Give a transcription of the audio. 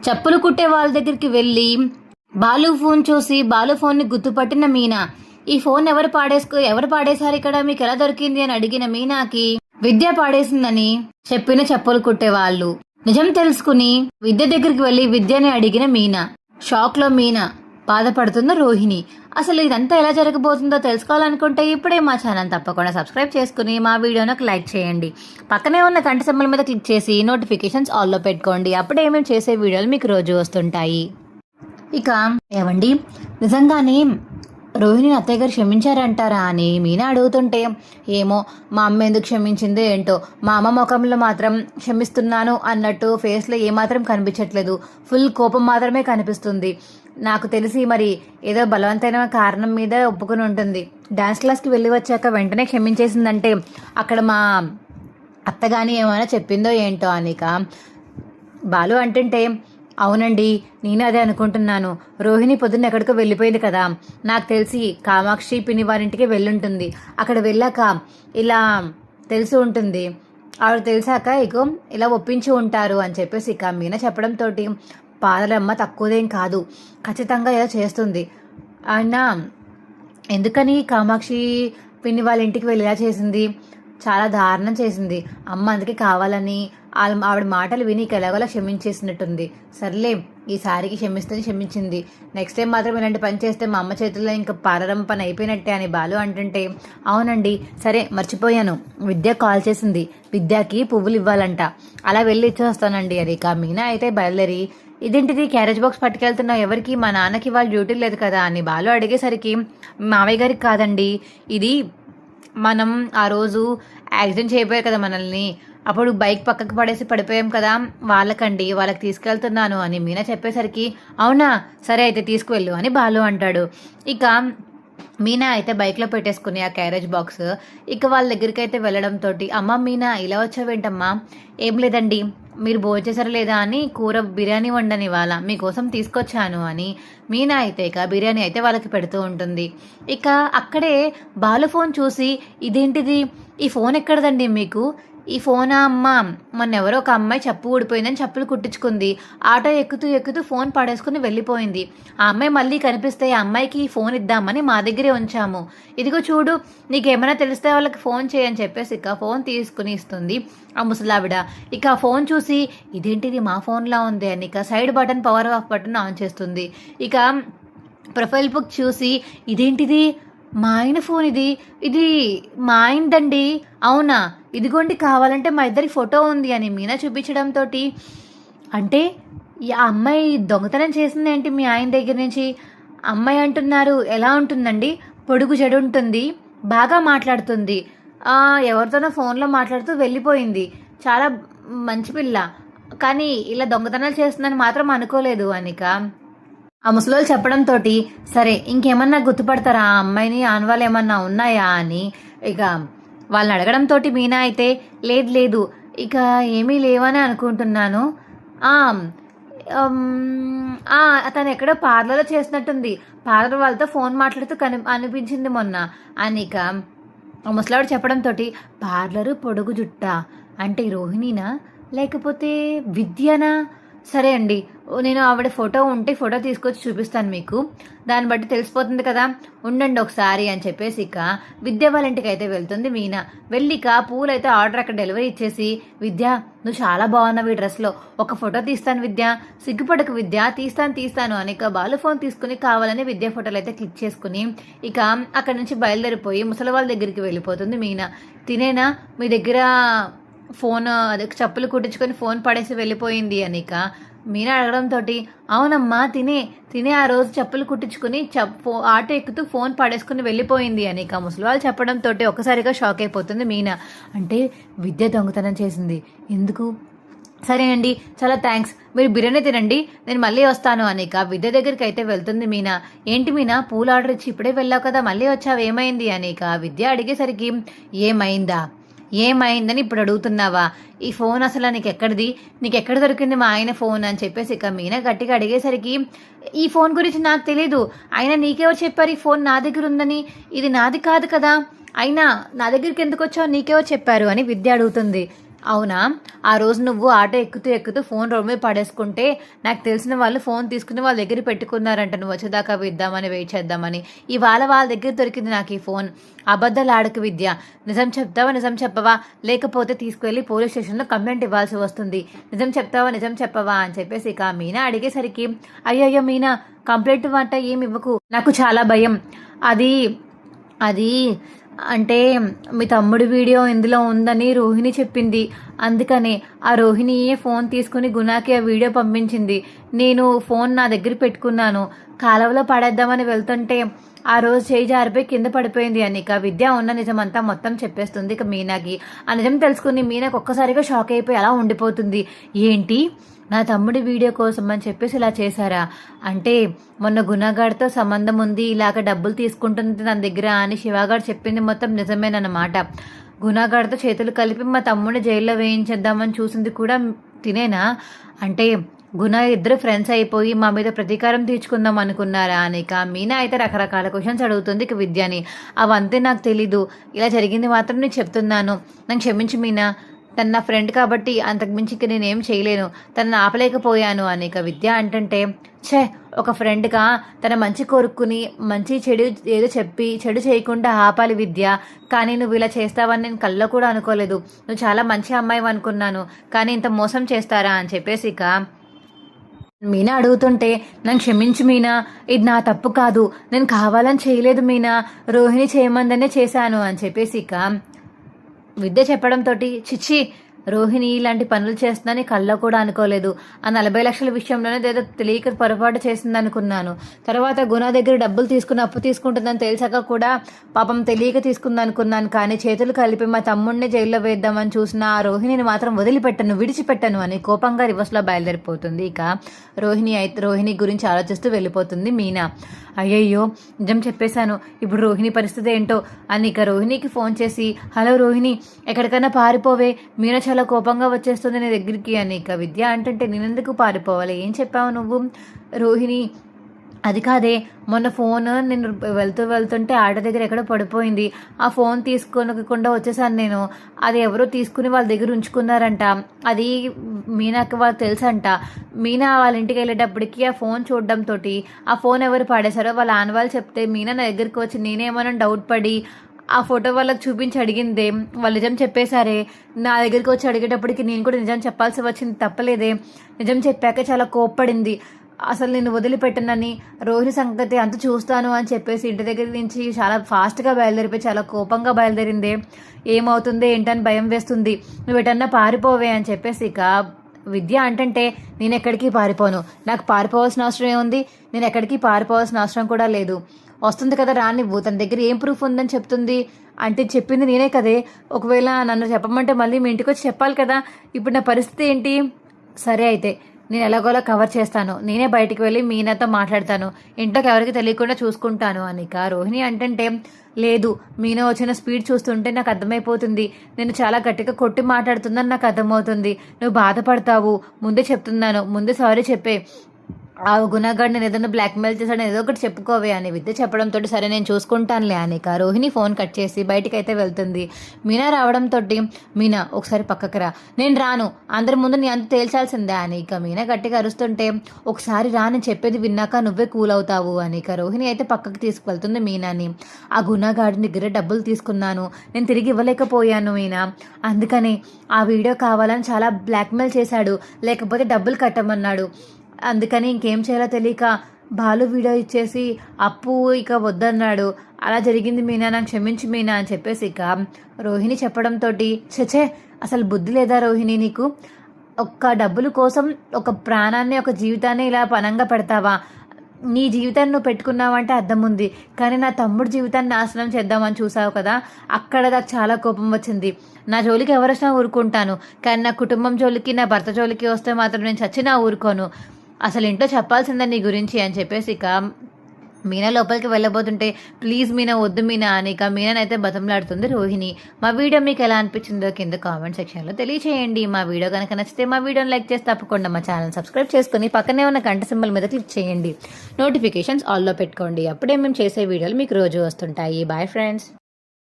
చెప్పులు కుట్టే వాళ్ళ దగ్గరికి వెళ్ళి బాలు ఫోన్ చూసి బాలు ఫోన్ని గుర్తుపట్టిన మీనా, ఈ ఫోన్ ఎవరు పాడేశారు ఇక్కడ, మీకు ఎలా దొరికింది అని అడిగిన మీనాకి విద్య పాడేసిందని చెప్పిన చెప్పులు కుట్టే వాళ్ళు. నిజం తెలుసుకుని విద్య దగ్గరికి వెళ్లి విద్యని అడిగిన మీనా. షాక్ లో మీనా, బాధపడుతున్న రోహిణి. అసలు ఇదంతా ఎలా జరగబోతుందో తెలుసుకోవాలనుకుంటే ఇప్పుడే మా ఛానల్ తప్పకుండా సబ్స్క్రైబ్ చేసుకుని మా వీడియోను లైక్ చేయండి. పక్కనే ఉన్న గంట సింబల్ మీద క్లిక్ చేసి నోటిఫికేషన్స్ ఆల్లో పెట్టుకోండి. అప్పుడే మేము చేసే వీడియోలు మీకు రోజు వస్తుంటాయి. ఇక ఏవండి, నిజంగానే రోహిణిని అత్తయ్య గారు క్షమించారంటారా అని మీనా అడుగుతుంటే, ఏమో మా అమ్మ ఎందుకు క్షమించిందో ఏంటో, మా అమ్మ ముఖంలో మాత్రం క్షమిస్తున్నాను అన్నట్టు ఫేస్లో ఏమాత్రం కనిపించట్లేదు, ఫుల్ కోపం మాత్రమే కనిపిస్తుంది. నాకు తెలిసి మరి ఏదో బలవంతమైన కారణం మీద ఒప్పుకుని ఉంటుంది. డాన్స్ క్లాస్కి వెళ్ళి వచ్చాక వెంటనే క్షమించేసిందంటే అక్కడ మా అత్తగాని ఏమైనా చెప్పిందో ఏంటో అనిక బాలు అంటుంటే, అవునండి నేను అదే అనుకుంటున్నాను. రోహిణి పొద్దున్న ఎక్కడికో వెళ్ళిపోయింది కదా, నాకు తెలిసి కామాక్షి పిన్ని వారింటికి వెళ్ళుంటుంది. అక్కడ వెళ్ళాక ఇలా తెలిసి ఉంటుంది, ఆవిడ తెలిసాక ఇక ఇలా ఒప్పించి ఉంటారు అని చెప్పేసి ఇక మీనా చెప్పడంతో పాదలమ్మ తక్కువదేం కాదు, ఖచ్చితంగా ఇలా చేస్తుంది. అయినా ఎందుకని కామాక్షి పిన్ని వాళ్ళ ఇంటికి వెళ్ళి ఇలా చేసింది, చాలా దారుణం చేసింది అమ్మ. అందుకే కావాలని ఆవిడ మాటలు విని ఎలాగోలా క్షమించేసినట్టుంది. సర్లే, ఈసారికి క్షమించింది. నెక్స్ట్ టైం మాత్రం ఇలాంటి పని చేస్తే మా అమ్మ చేతుల్లో ఇంకా పారరం పని అయిపోయినట్టే అని బాలు అంటుంటే, అవునండి సరే మర్చిపోయాను, విద్య కాల్ చేసింది, విద్యకి పువ్వులు ఇవ్వాలంట, అలా వెళ్ళి ఇచ్చేస్తానండి అది. ఇక మీనా అయితే బయలుదేరి, ఇదేంటిది క్యారేజ్ బాక్స్ పట్టుకెళ్తున్నావు, ఎవరికి, మా నాన్నకి వాళ్ళు డ్యూటీ లేదు కదా అని బాలు అడిగేసరికి, మావయ్య గారికి కాదండి, ఇది మనం ఆ రోజు యాక్సిడెంట్ చేయబోయారు కదా మనల్ని, అప్పుడు బైక్ పక్కకు పడేసి పడిపోయాం కదా, వాళ్ళకి తీసుకెళ్తున్నాను అని మీనా చెప్పేసరికి, అవునా సరే అయితే తీసుకువెళ్ళు అని బాలు అంటాడు. ఇక మీనా అయితే బైక్లో పెట్టేసుకుని ఆ క్యారేజ్ బాక్స్ ఇక వాళ్ళ దగ్గరికి అయితే వెళ్ళడంతో, అమ్మ మీనా ఇలా వచ్చావేంటమ్మా, ఏం లేదండి మీరు భోంచేసారా లేదా అని కూర బిర్యానీ వండని వాళ్ళ మీకోసం తీసుకొచ్చాను అని మీనా అయితే ఇక బిర్యానీ అయితే వాళ్ళకి పెడుతూ ఉంటుంది. ఇక అక్కడే బాలు ఫోన్ చూసి, ఇదేంటిది, ఈ ఫోన్ ఎక్కడదండి మీకు, ఈ ఫోనా అమ్మ, మొన్న ఎవరో ఒక అమ్మాయి చెప్పు ఊడిపోయిందని చెప్పులు కుట్టించుకుంది, ఆటో ఎక్కుతూ ఫోన్ పడేసుకుని వెళ్ళిపోయింది, ఆ అమ్మాయి మళ్ళీ కనిపిస్తే ఆ అమ్మాయికి ఈ ఫోన్ ఇద్దామని మా దగ్గరే ఉంచాము, ఇదిగో చూడు నీకేమైనా తెలిస్తే వాళ్ళకి ఫోన్ చేయని చెప్పేసి ఇక ఫోన్ తీసుకుని ఇస్తుంది ఆ ముసలావిడ. ఇక ఆ ఫోన్ చూసి, ఇదేంటిది మా ఫోన్లా ఉంది అని ఇక side button power of button on చేస్తుంది. ఇక ప్రొఫైల్ బుక్ చూసి, ఇదేంటిది మా ఆయన ఫోన్, ఇది మా ఆయనదండి, అవునా ఇదిగోండి కావాలంటే మా ఇద్దరి ఫోటో ఉంది అని మీనా చూపించడంతో, అంటే ఈ అమ్మాయి దొంగతనం చేసింది ఏంటి మీ ఆయన దగ్గర నుంచి, అమ్మాయి అంటున్నారు, ఎలా ఉంటుందండి, పొడుగు జడు ఉంటుంది, బాగా మాట్లాడుతుంది, ఎవరితోనో ఫోన్లో మాట్లాడుతూ వెళ్ళిపోయింది, చాలా మంచి పిల్ల, కానీ ఇలా దొంగతనాలు చేస్తుందని మాత్రం అనుకోలేదు అనిక ఆ ముసలోళ్ళు చెప్పడంతో, సరే ఇంకేమన్నా గుర్తుపడతారా ఆ అమ్మాయిని, ఆనవాళ్ళు ఏమన్నా ఉన్నాయా అని ఇక వాళ్ళని అడగడంతో మీనా అయితే, లేదు ఇక ఏమీ లేవని అనుకుంటున్నాను, తను ఎక్కడో పార్లర్లో చేసినట్టుంది, పార్లర్ వాళ్ళతో ఫోన్ మాట్లాడుతూ అనిపించింది మొన్న అని ఇక ఆ ముసలావిడ చెప్పడంతో, పార్లరు పొడుగు జుట్ట అంటే రోహిణినా లేకపోతే విద్యనా, సరే అండి నేను ఆవిడ ఫోటో ఉంటే ఫోటో తీసుకొచ్చి చూపిస్తాను మీకు, దాన్ని బట్టి తెలిసిపోతుంది కదా, ఉండండి ఒకసారి అని చెప్పేసి ఇక విద్య వాళ్ళ ఇంటికి అయితే వెళ్తుంది మీనా. వెళ్ళిక పూలు అయితే ఆర్డర్ అక్కడ డెలివరీ ఇచ్చేసి, విద్య నువ్వు చాలా బాగున్నావు ఈ డ్రెస్లో, ఒక ఫోటో తీస్తాను విద్య, సిగ్గుపడకు విద్య, తీస్తాను అని ఇక బాలు ఫోన్ తీసుకుని కావాలని విద్య ఫోటోలు అయితే క్లిక్ చేసుకుని ఇక అక్కడ నుంచి బయలుదేరిపోయి ముసలి వాళ్ళ దగ్గరికి వెళ్ళిపోతుంది మీనా. తినేనా మీ దగ్గర ఫోన్, అదే చెప్పులు కుట్టించుకొని ఫోన్ పడేసి వెళ్ళిపోయింది అని ఇక మీనా అడగడంతో, అవునమ్మా తినే ఆ రోజు చెప్పులు కుట్టించుకుని ఆటో ఎక్కుతూ ఫోన్ పడేసుకుని వెళ్ళిపోయింది అని ఇక ముసలి వాళ్ళు చెప్పడంతో ఒక్కసారిగా షాక్ అయిపోతుంది మీనా. అంటే విద్య దొంగతనం చేసింది, ఎందుకు, సరేనండి చాలా థ్యాంక్స్, మీరు బిర్యానీ తినండి నేను మళ్ళీ వస్తాను అని ఇక విద్య దగ్గరికి అయితే వెళ్తుంది మీనా. ఏంటి మీనా పూలు ఆర్డర్ ఇచ్చి ఇప్పుడే వెళ్ళావు కదా, మళ్ళీ వచ్చావు, ఏమైంది అని ఇక విద్య అడిగేసరికి, ఏమైందని ఇప్పుడు అడుగుతున్నావా, ఈ ఫోన్ అసలు నీకు ఎక్కడ దొరికింది మా ఆయన ఫోన్ అని చెప్పేసి ఇక మీనా గట్టిగా అడిగేసరికి, ఈ ఫోన్ గురించి నాకు తెలీదు, అయినా నీకెవరు చెప్పారు ఈ ఫోన్ నా దగ్గర ఉందని, ఇది నాది కాదు కదా, అయినా నా దగ్గరికి ఎందుకు వచ్చావు నీకెవరు చెప్పారు అని విద్య అడుగుతుంది. అవునా? ఆ రోజు నువ్వు ఆటో ఎక్కుతూ ఎక్కుతూ ఫోన్ రోడ్ మీద పడేసుకుంటే నాకు తెలిసిన వాళ్ళు ఫోన్ తీసుకుని వాళ్ళ దగ్గర పెట్టుకున్నారంట నువ్వు వచ్చేదాకా ఇద్దామని వెయిట్ చేద్దామని. ఇవాళ వాళ్ళ దగ్గర దొరికింది నాకు ఈ ఫోన్. అబద్ధాలు ఆడకు విద్య. నిజం చెప్తావా నిజం చెప్పవా? లేకపోతే తీసుకువెళ్ళి పోలీస్ స్టేషన్లో కంప్లైంట్ ఇవ్వాల్సి వస్తుంది. నిజం చెప్తావా నిజం చెప్పవా అని చెప్పేసి ఇక మీనా అడిగేసరికి అయ్యయ్యో మీనా కంప్లైంట్ వంట ఏమి ఇవ్వకు, నాకు చాలా భయం. అది అది అంటే మీ తమ్ముడి వీడియో ఇందులో ఉందని రోహిణి చెప్పింది. అందుకనే ఆ రోహిణియే ఫోన్ తీసుకుని గుణాకి ఆ వీడియో పంపించింది. నేను ఫోన్ నా దగ్గర పెట్టుకున్నాను. కాలువలో పడేద్దామని వెళ్తుంటే ఆ రోజు చేయి జారిపోయి కింద పడిపోయింది అని ఇక విద్య ఉన్న నిజమంతా మొత్తం చెప్పేస్తుంది ఇక మీనాకి. ఆ నిజం తెలుసుకుని మీనాకి ఒక్కసారిగా షాక్ అయిపోయి అలా ఉండిపోతుంది. ఏంటి, నా తమ్ముడి వీడియో కోసం అని చెప్పేసి ఇలా చేశారా? అంటే మొన్న గుణగాడితో సంబంధం ఉంది, ఇలాగ డబ్బులు తీసుకుంటుంది తన దగ్గర అని శివగాడు చెప్పింది మొత్తం నిజమేనన్నమాట. గుణగాడితో చేతులు కలిపి మా తమ్ముడిని జైల్లో వేయించేద్దామని చూసింది కూడా తినేనా? అంటే గుణ ఇద్దరు ఫ్రెండ్స్ అయిపోయి మా మీద ప్రతీకారం తీర్చుకుందాం అనుకున్నారా అని ఇక మీనా అయితే రకరకాల క్వశ్చన్స్ అడుగుతుంది ఇక విద్యని. అవంతే నాకు తెలీదు, ఇలా జరిగింది మాత్రం నేను చెప్తున్నాను, నన్ను క్షమించి మీనా. తన నా ఫ్రెండ్ కాబట్టి అంతకుమించి ఇక నేనేం చేయలేను, తనని ఆపలేకపోయాను అని ఇక విద్య అంటుంటే ఒక ఫ్రెండ్గా తన మంచి కోరుకుని మంచి చెడు ఏదో చెప్పి చెడు చేయకుండా ఆపాలి విద్య. కానీ నువ్వు ఇలా చేస్తావని నేను కల్లో కూడా అనుకోలేదు. నువ్వు చాలా మంచి అమ్మాయి అనుకున్నాను, కానీ ఇంత మోసం చేస్తారా అని చెప్పేసి ఇక మీనా అడుగుతుంటే నన్ను క్షమించు మీనా, ఇది నా తప్పు కాదు, నేను కావాలని చేయలేదు మీనా, రోహిణి చేయమందనే చేశాను అని చెప్పేసి ఇక విద్య చెప్పడంతో చిచ్చి రోహిణి ఇలాంటి పనులు చేస్తుందని కళ్ళలో కూడా అనుకోలేదు. ఆ 40 లక్షల విషయంలోనే ఏదో తెలియక పొరపాటు చేసింది అనుకున్నాను. తర్వాత గుణ దగ్గర డబ్బులు తీసుకుని అప్పు తీసుకుంటుందని తెలిసాక కూడా పాపం తెలియక తీసుకుంది అనుకున్నాను. కానీ చేతులు కలిపి మా తమ్ముడిని జైల్లో వేద్దామని చూసిన ఆ రోహిణిని మాత్రం వదిలిపెట్టను, విడిచిపెట్టను అని కోపంగా రివర్స్లో బయలుదేరిపోతుంది. ఇక రోహిణి గురించి ఆలోచిస్తూ వెళ్ళిపోతుంది మీనా. అయ్యయ్యో నిజం చెప్పేశాను, ఇప్పుడు రోహిణి పరిస్థితి ఏంటో అని ఇక రోహిణికి ఫోన్ చేసి హలో రోహిణి ఎక్కడికైనా పారిపోవే, మీనా చాలా కోపంగా వచ్చేస్తుంది నీ దగ్గరికి అని ఇక విద్య అంటుంటే నేనెందుకు పారిపోవాలి, ఏం చెప్పావు నువ్వు? రోహిణి అది కాదే, మొన్న ఫోన్ నేను వెళ్తుంటే ఆటో దగ్గర ఎక్కడో పడిపోయింది, ఆ ఫోన్ తీసుకోకుండా వచ్చేసాను నేను. అది ఎవరో తీసుకుని వాళ్ళ దగ్గర ఉంచుకున్నారంట, అది మీనాకి వాళ్ళు తెలుసంట. మీనా వాళ్ళ ఇంటికి వెళ్ళేటప్పటికి ఆ ఫోన్ చూడడంతో ఆ ఫోన్ ఎవరు పాడేశారో వాళ్ళ ఆనవాళ్ళు చెప్తే మీనా నా దగ్గరికి వచ్చి నేనేమన్నా డౌట్ పడి ఆ ఫోటో వాళ్ళకి చూపించి అడిగిందే, వాళ్ళు నిజం చెప్పేశారే. నా దగ్గరికి వచ్చి అడిగేటప్పటికి నేను కూడా నిజం చెప్పాల్సి వచ్చింది, తప్పలేదే. నిజం చెప్పాక చాలా కోప్పడింది, అసలు నేను వదిలిపెట్టనని, రోహిణి సంగతి అంత చూస్తాను అని చెప్పేసి ఇంటి దగ్గర నుంచి చాలా ఫాస్ట్గా బయలుదేరిపోయి చాలా కోపంగా బయలుదేరిందే. ఏమవుతుందో ఏంటని భయం వేస్తుంది, నువ్వు ఎటన్నా పారిపోవే అని చెప్పేసి ఇక విద్య అంటంటే నేను ఎక్కడికి పారిపోను, నాకు పారిపోవాల్సిన అవసరం ఏముంది, నేను ఎక్కడికి పారిపోవాల్సిన అవసరం కూడా లేదు. వస్తుంది కదా రానివ్వు, తన దగ్గర ఏం ప్రూఫ్ ఉందని చెప్తుంది అంటే చెప్పింది నేనే కదే. ఒకవేళ నన్ను చెప్పమంటే మళ్ళీ మీ ఇంటికి వచ్చి చెప్పాలి కదా, ఇప్పుడు నా పరిస్థితి ఏంటి? సరే అయితే నేను ఎలాగోలా కవర్ చేస్తాను, నేనే బయటికి వెళ్ళి మీనాతో మాట్లాడతాను, ఇంట్లోకి ఎవరికి తెలియకుండా చూసుకుంటాను అని ఇక రోహిణి అంటుంటే లేదు, మీనా వచ్చిన స్పీడ్ చూస్తుంటే నాకు అర్థమైపోతుంది, నేను చాలా గట్టిగా కొట్టి మాట్లాడుతుందని నాకు అర్థమవుతుంది, నువ్వు బాధపడతావు, ముందే చెప్తున్నాను, ముందే సారీ చెప్పే. ఆ గుణగాడు నేను ఏదైనా బ్లాక్మెయిల్ చేశాడని ఏదో ఒకటి చెప్పుకోవే అని విద్య చెప్పడంతో సరే నేను చూసుకుంటానులే అని ఇక రోహిణి ఫోన్ కట్ చేసి బయటికి అయితే వెళ్తుంది. మీనా రావడంతో మీనా ఒకసారి పక్కకు రా, నేను రాను, అందరి ముందు నీ అంత తేల్చాల్సిందే అని ఇక మీనా గట్టిగా అరుస్తుంటే ఒకసారి రా, నేను చెప్పేది విన్నాక నువ్వే కూల్ అవుతావు అని ఇక రోహిణి అయితే పక్కకు తీసుకువెళ్తుంది మీనాని. ఆ గుణగాడి దగ్గర డబ్బులు తీసుకున్నాను, నేను తిరిగి ఇవ్వలేకపోయాను మీనా, అందుకని ఆ వీడియో కావాలని చాలా బ్లాక్మెయిల్ చేశాడు, లేకపోతే డబ్బులు కట్టమన్నాడు, అందుకని ఇంకేం చేయాలో తెలియక బాలు వీడియో ఇచ్చేసి అప్పు ఇక వద్దన్నాడు, అలా జరిగింది మీనా, నాకు క్షమించి మీనా అని చెప్పేసి ఇక రోహిణి చెప్పడంతో చచ్చే అసలు బుద్ధి లేదా రోహిణి నీకు? ఒక్క డబ్బుల కోసం ఒక ప్రాణాన్ని ఒక జీవితాన్ని ఇలా పనంగా పెడతావా? నీ జీవితాన్ని నువ్వు పెట్టుకున్నావంటే అర్థం ఉంది, కానీ నా తమ్ముడు జీవితాన్ని నాశనం చేద్దామని చూసావు కదా, అక్కడ నాకు చాలా కోపం వచ్చింది. నా జోలికి ఎవరు వచ్చినా ఊరుకుంటాను, కానీ నా కుటుంబం జోలికి నా భర్త జోలికి వస్తే మాత్రం నేను చచ్చినా ఊరుకోను, అసలు ఇంట్లో చెప్పాల్సిందే నీ గురించి అని చెప్పేసి ఇక మీనా లోపలికి వెళ్ళబోతుంటే ప్లీజ్ మీనా వద్దు మీనా అని ఇక మీనానైతే బతంలాడుతుంది రోహిణి. మా వీడియో మీకు ఎలా అనిపించిందో కింద కామెంట్ సెక్షన్లో తెలియచేయండి. మా వీడియో కనుక నచ్చితే మా వీడియోని లైక్ చేసి తప్పకుండా మా ఛానల్ సబ్స్క్రైబ్ చేసుకుని పక్కనే ఉన్న గంట సింబల్ మీద క్లిక్ చేయండి. నోటిఫికేషన్స్ ఆల్లో పెట్టుకోండి, అప్పుడే మేము చేసే వీడియోలు మీకు రోజు వస్తుంటాయి. Bye friends.